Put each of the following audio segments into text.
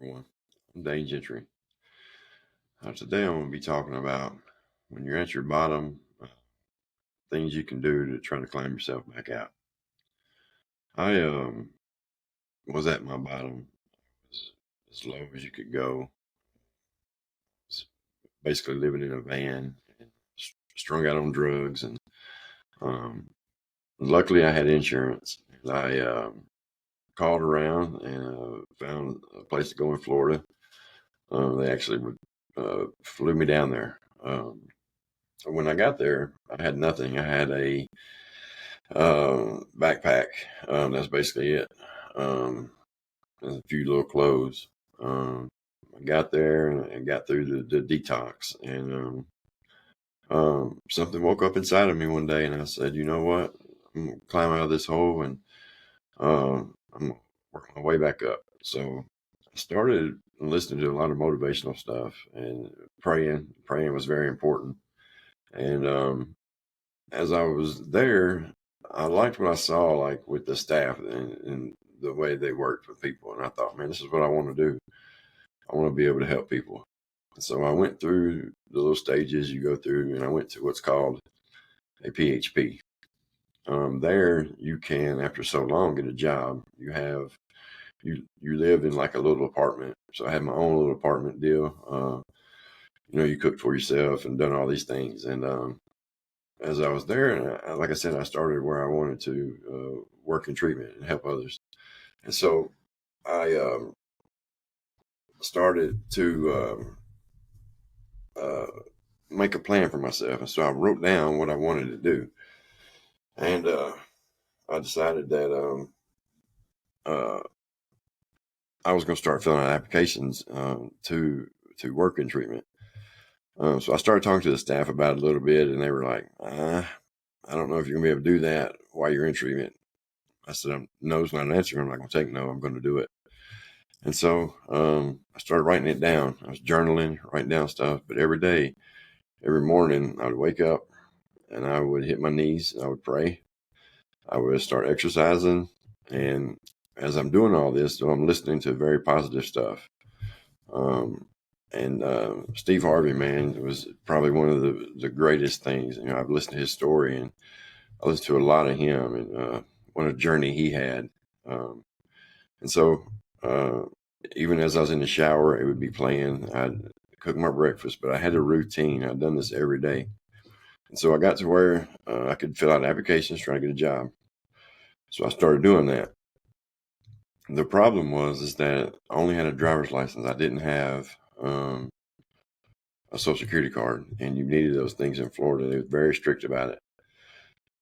Everyone. I'm Dane Gentry. Today I'm going to be talking about when you're at your bottom, things you can do to try to climb yourself back out. I was at my bottom as low as you could go, basically living in a van, strung out on drugs, and um, luckily I had insurance. I called around and found a place to go in Florida. They actually flew me down there. When I got there, I had nothing. I had a backpack. That's basically it. And a few little clothes. I got there and got through the detox, and something woke up inside of me one day, and I said, you know what? I'm gonna climb out of this hole, and I'm gonna work my way back up. So I started listening to a lot of motivational stuff and praying. Praying was very important. And as I was there, I liked what I saw, like with the staff and the way they worked with people. And I thought, man, this is what I want to do. I want to be able to help people. So I went through the little stages you go through, and I went to what's called a PHP. There you can, after so long, get a job. You live in like a little apartment. So I had my own little apartment deal. You cook for yourself and done all these things. And as I was there, and like I said, I started where I wanted to work in treatment and help others. And so I started to make a plan for myself. And so I wrote down what I wanted to do. And I decided that uh, I was going to start filling out applications to work in treatment. So I started talking to the staff about it a little bit, and they were like, I don't know if you're going to be able to do that while you're in treatment. I said, no's not an answer. I'm not going to take no. I'm going to do it. And so I started writing it down. I was journaling, writing down stuff. But every day, every morning, I would wake up and I would hit my knees. I would pray. I would start exercising. And as I'm doing all this, I'm listening to very positive stuff. And Steve Harvey, man, was probably one of the greatest things. I've listened to his story, and I listened to a lot of him and what a journey he had. And so even as I was in the shower, it would be playing. I'd cook my breakfast, but I had a routine. I'd done this every day. And so I got to where I could fill out applications trying to get a job. So I started doing that. The problem is that I only had a driver's license. I didn't have a social security card, and you needed those things in Florida. They were very strict about it.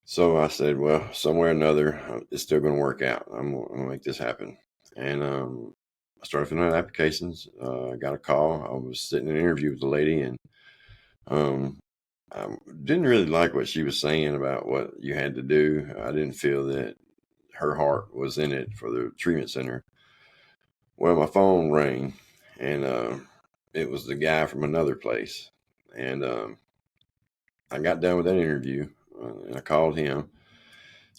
So I said, well, somewhere or another, it's still going to work out. I'm going to make this happen. And I started filling out applications. I got a call. I was sitting in an interview with a lady, and I didn't really like what she was saying about what you had to do. I didn't feel that her heart was in it for the treatment center. Well, my phone rang, and it was the guy from another place. And I got done with that interview, and I called him.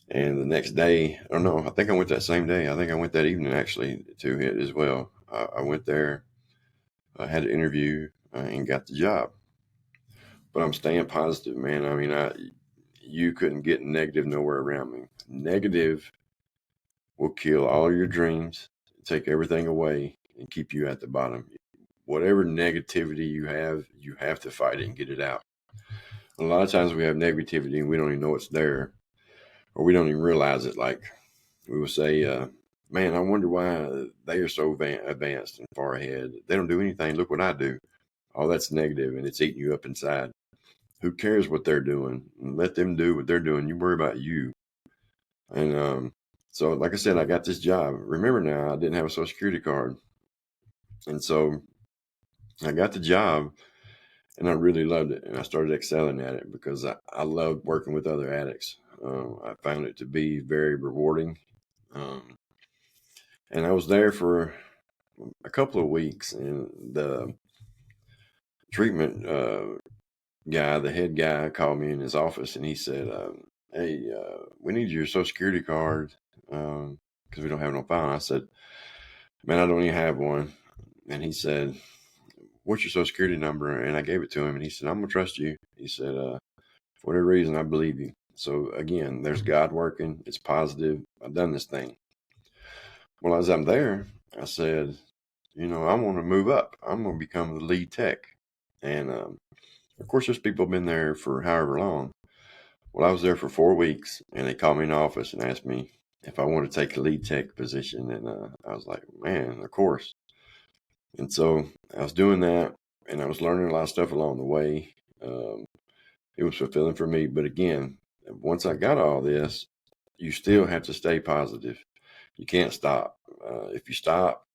And the next day, or no, I think I went that same day. I think I went that evening actually to it as well. I went there, I had an interview, and got the job. But I'm staying positive, man. I mean, you couldn't get negative nowhere around me. Negative will kill all your dreams, take everything away, and keep you at the bottom. Whatever negativity you have to fight it and get it out. A lot of times we have negativity and we don't even know it's there, or we don't even realize it. Like we will say, man, I wonder why they are so advanced and far ahead. They don't do anything. Look what I do. All that's negative, and it's eating you up inside. Who cares what they're doing? Let them do what they're doing. You worry about you. And so, like I said, I got this job. Remember now, I didn't have a social security card. And so I got the job, and I really loved it. And I started excelling at it because I loved working with other addicts. I found it to be very rewarding. And I was there for a couple of weeks, and the treatment guy, the head guy, called me in his office, and he said, hey, we need your social security card because we don't have no file. I said, man, I don't even have one. and he said, "What's your social security number?" And I gave it to him, and he said, "I'm gonna trust you." He said, "For whatever reason, I believe you." So again, there's God working. It's positive. I've done this thing. Well, as I'm there, I said, I want to move up. I'm going to become the lead tech. And of course, there's people been there for however long. Well, I was there for 4 weeks, and they called me in the office and asked me if I wanted to take the lead tech position. And I was like, man, of course. And so I was doing that, and I was learning a lot of stuff along the way. Um, it was fulfilling for me. But again, once I got all this, you still have to stay positive. You can't stop. If you stop,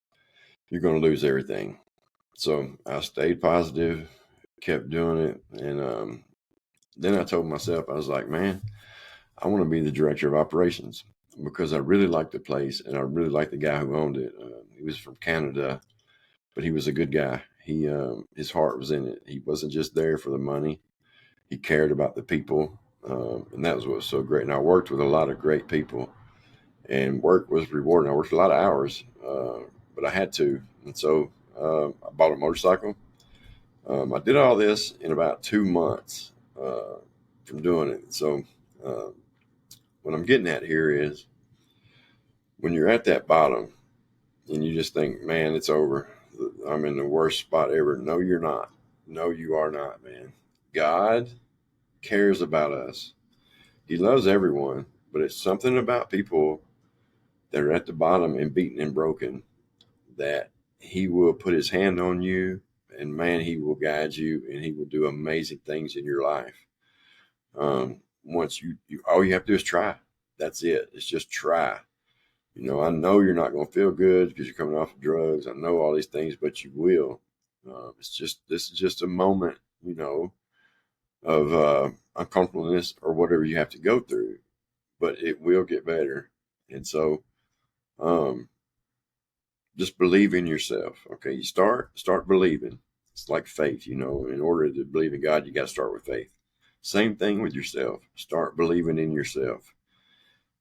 you're going to lose everything. So I stayed positive, kept doing it. And then I told myself, I was like, man, I want to be the director of operations because I really liked the place and I really liked the guy who owned it. He was from Canada, but he was a good guy. His heart was in it. He wasn't just there for the money. He cared about the people. And that was what was so great. And I worked with a lot of great people, and work was rewarding. I worked a lot of hours, but I had to. And so I bought a motorcycle. I did all this in about 2 months from doing it. So uh, what I'm getting at here is when you're at that bottom and you just think, man, it's over. I'm in the worst spot ever. No, you're not. No, you are not, man. God cares about us. He loves everyone, but it's something about people that are at the bottom and beaten and broken that he will put his hand on you, and man, he will guide you and he will do amazing things in your life. Once you all you have to do is try. That's it. It's just try. I know you're not going to feel good because you're coming off of drugs. I know all these things, but you will. This is just a moment, of uncomfortableness or whatever you have to go through, but it will get better. And so, um, just believe in yourself. Okay, you start believing. It's like faith. In order to believe in God, you got to start with faith. Same thing with yourself. Start believing in yourself.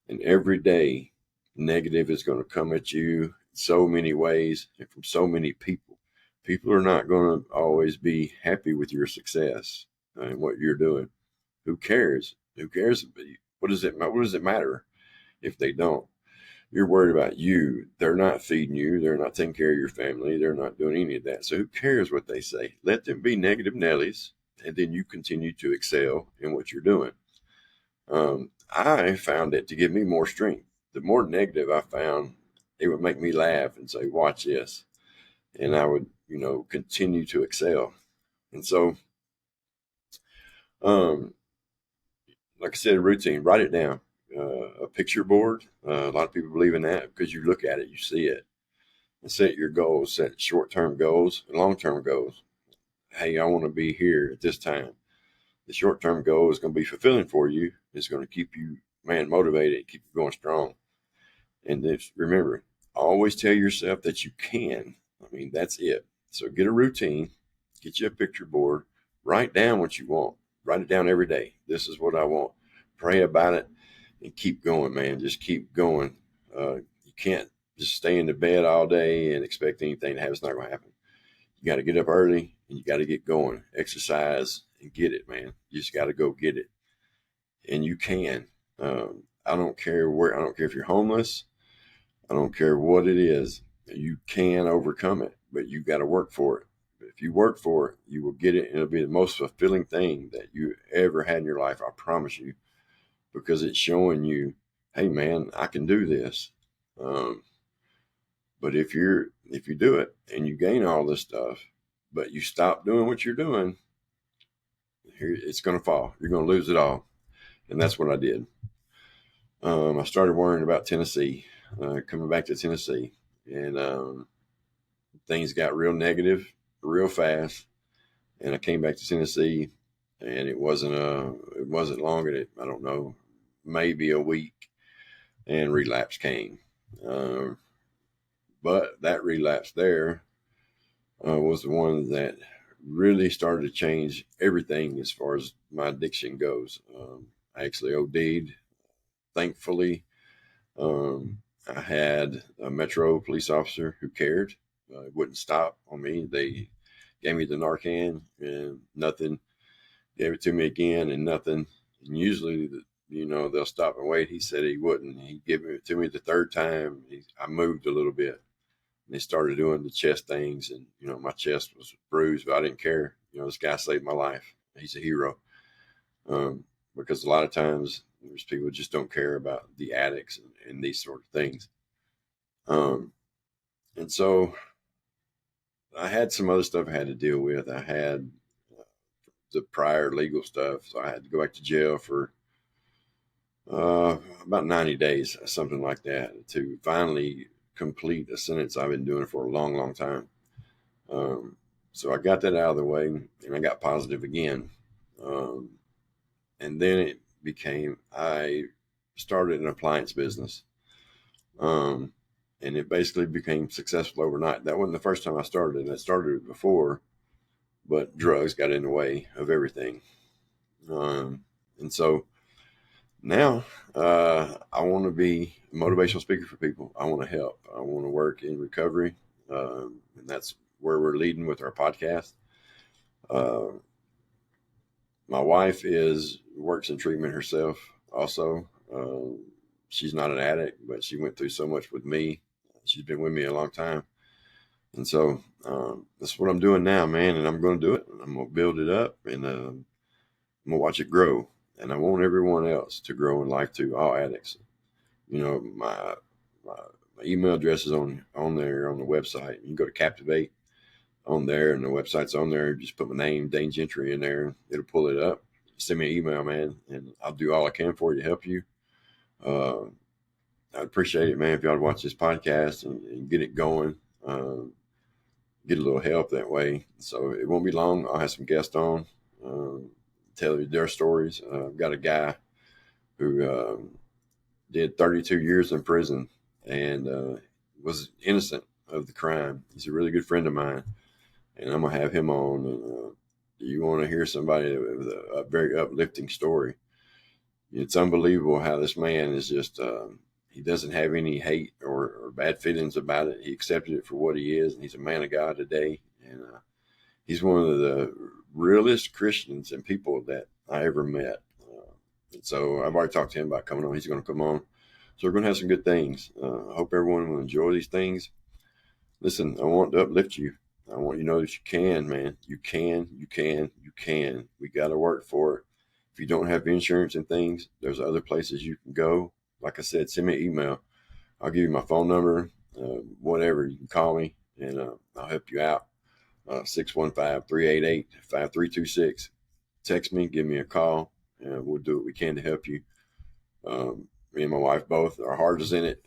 And every day, negative is going to come at you so many ways and from so many people. People are not going to always be happy with your success and what you're doing. Who cares? Who cares? What does it matter if they don't? You're worried about you. They're not feeding you. They're not taking care of your family. They're not doing any of that. So who cares what they say? Let them be negative Nellies, and then you continue to excel in what you're doing. I found it to give me more strength. The more negative I found, it would make me laugh and say, "Watch this," and I would, continue to excel. And so, um, like I said, a routine. Write it down. A picture board. A lot of people believe in that because you look at it, you see it. And set your goals, set short-term goals and long-term goals. Hey, I want to be here at this time. The short-term goal is going to be fulfilling for you. It's going to keep you, man, motivated, keep you going strong. And just remember, always tell yourself that you can. I mean, that's it. So get a routine, get you a picture board, write down what you want. Write it down every day. This is what I want. Pray about it and keep going, man. Just keep going. You can't just stay in the bed all day and expect anything to happen. It's not going to happen. You got to get up early and you got to get going, exercise and get it, man. You just got to go get it. And you can. I don't care where, I don't care if you're homeless. I don't care what it is. You can overcome it, but you got to work for it. But if you work for it, you will get it. And it'll be the most fulfilling thing that you ever had in your life. I promise you, because it's showing you, hey man, I can do this. Um, but if you do it and you gain all this stuff, but you stop doing what you're doing, it's going to fall. You're going to lose it all. And that's what I did. I started worrying about Tennessee, coming back to Tennessee, and things got real negative real fast. And I came back to Tennessee, and it wasn't long. I don't know, maybe a week, and relapse came. Uh, but that relapse there was the one that really started to change everything as far as my addiction goes. I actually OD'd. Thankfully, I had a Metro police officer who cared. It wouldn't stop on me. They gave me the Narcan and nothing. Gave it to me again and nothing. And usually, they'll stop and wait. He said he wouldn't. He gave it to me the third time. I moved a little bit. And they started doing the chest things, and my chest was bruised, but I didn't care. This guy saved my life. He's a hero. Um, because a lot of times there's people who just don't care about the addicts and these sort of things. Um, and so I had some other stuff I had to deal with. I had the prior legal stuff, so I had to go back to jail for about 90 days, something like that, to finally complete a sentence I've been doing for a long, long time. Um, so I got that out of the way, and I got positive again. Um, and then it became, I started an appliance business. Um, and it basically became successful overnight. That wasn't the first time I started it. I started it before, but drugs got in the way of everything. And so now I want to be a motivational speaker for people. I want to help. I want to work in recovery. And that's where we're leading with our podcast. Uh, my wife works in treatment herself also. She's not an addict, but she went through so much with me. She's been with me a long time. And so that's what I'm doing now, man. And I'm going to do it. I'm going to build it up, and I'm going to watch it grow. And I want everyone else to grow in life too, all addicts. My email address is on there on the website. You can go to Captivate on there, and the website's on there. Just put my name, Dane Gentry, in there. It'll pull it up. Send me an email, man, and I'll do all I can for you to help you. I'd appreciate it, man, if y'all would watch this podcast and get it going. Get a little help that way. So it won't be long. I'll have some guests on, tell you their stories. I've got a guy who did 32 years in prison and was innocent of the crime. He's a really good friend of mine, and I'm going to have him on. And you want to hear somebody with a very uplifting story. It's unbelievable how this man is just, he doesn't have any hate or bad feelings about it. He accepted it for what he is, and he's a man of God today. And he's one of the realest Christians and people that I ever met. And so I've already talked to him about coming on. He's going to come on. So we're going to have some good things. I hope everyone will enjoy these things. Listen, I want to uplift you. I want you to know that you can, man. You can. We got to work for it. If you don't have insurance and things, there's other places you can go. Like I said, send me an email. I'll give you my phone number, whatever. You can call me, and I'll help you out. 615-388-5326. Text me, give me a call, and we'll do what we can to help you. Me and my wife both, our heart is in it.